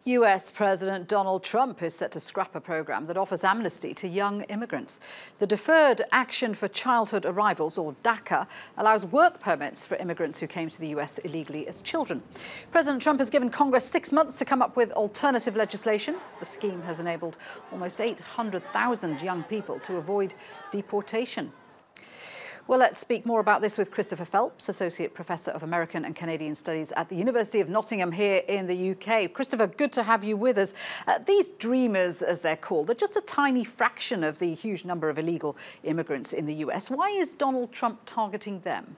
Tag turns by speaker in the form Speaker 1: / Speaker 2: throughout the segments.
Speaker 1: US President Donald Trump is set to scrap a program that offers amnesty to young immigrants. The Deferred Action for Childhood Arrivals, or DACA, allows work permits for immigrants who came to the US illegally as children. President Trump has given Congress 6 months to come up with alternative legislation. The scheme has enabled almost 800,000 young people to avoid deportation. Well, let's speak more about this with Christopher Phelps, Associate Professor of American and Canadian Studies at the University of Nottingham here in the UK. Christopher, good to have you with us. These dreamers, as they're called, are just a tiny fraction of the huge number of illegal immigrants in the US. Why is Donald Trump targeting them?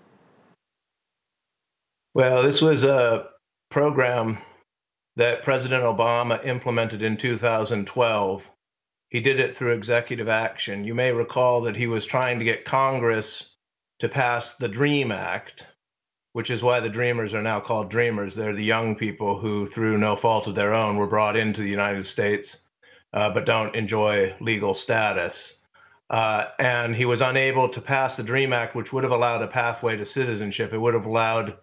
Speaker 2: Well, this was a program that President Obama implemented in 2012. He did it through executive action. You may recall that he was trying to get Congress to pass the DREAM Act, which is why the Dreamers are now called Dreamers. They're the young people who, through no fault of their own, were brought into the United States, but don't enjoy legal status. And he was unable to pass the DREAM Act, which would have allowed a pathway to citizenship. It would have allowed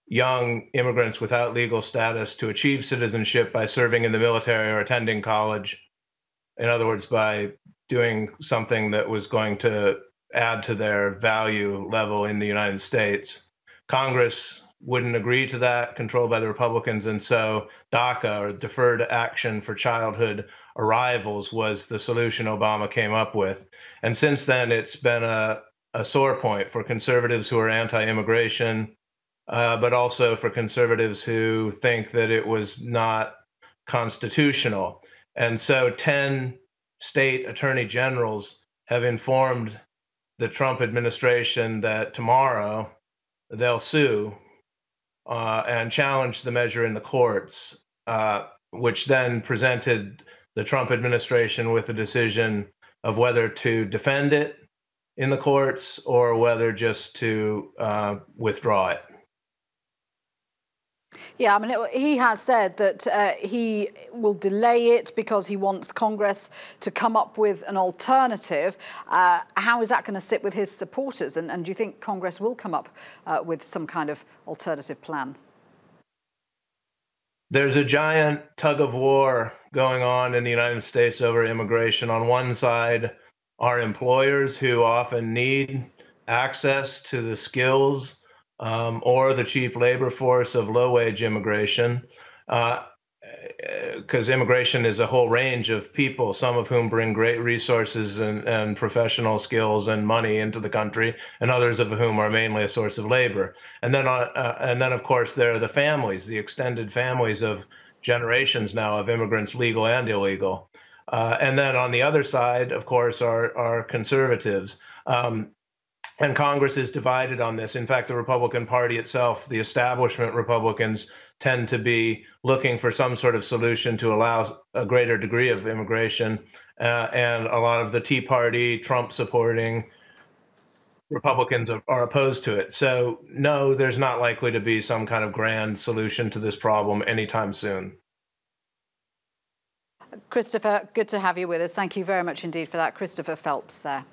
Speaker 2: young immigrants without legal status to achieve citizenship by serving in the military or attending college. In other words, by doing something that was going to add to their value level in the United States. Congress wouldn't agree to that, controlled by the Republicans, and so DACA, or Deferred Action for Childhood Arrivals, was the solution Obama came up with. And since then, it's been a sore point for conservatives who are anti-immigration, but also for conservatives who think that it was not constitutional. And so 10 state attorney generals have informed the Trump administration that tomorrow they'll sue and challenge the measure in the courts, which then presented the Trump administration with a decision of whether to defend it in the courts or whether just to withdraw it.
Speaker 1: Yeah, I mean, he has said that he will delay it because he wants Congress to come up with an alternative. How is that going to sit with his supporters? And do you think Congress will come up with some kind of alternative plan?
Speaker 2: There's a giant tug of war going on in the United States over immigration. On one side are employers who often need access to the skills or the cheap labor force of low-wage immigration, because immigration is a whole range of people, some of whom bring great resources and professional skills and money into the country, and others of whom are mainly a source of labor. And then, of course, there are the families, the extended families of generations now of immigrants, legal and illegal. And then on the other side, of course, are conservatives. And Congress is divided on this. In fact, the Republican Party itself, the establishment Republicans, tend to be looking for some sort of solution to allow a greater degree of immigration. And a lot of the Tea Party, Trump-supporting Republicans are opposed to it. So, no, there's not likely to be some kind of grand solution to this problem anytime soon.
Speaker 1: Christopher, good to have you with us. Thank you very much indeed for that. Christopher Phelps there.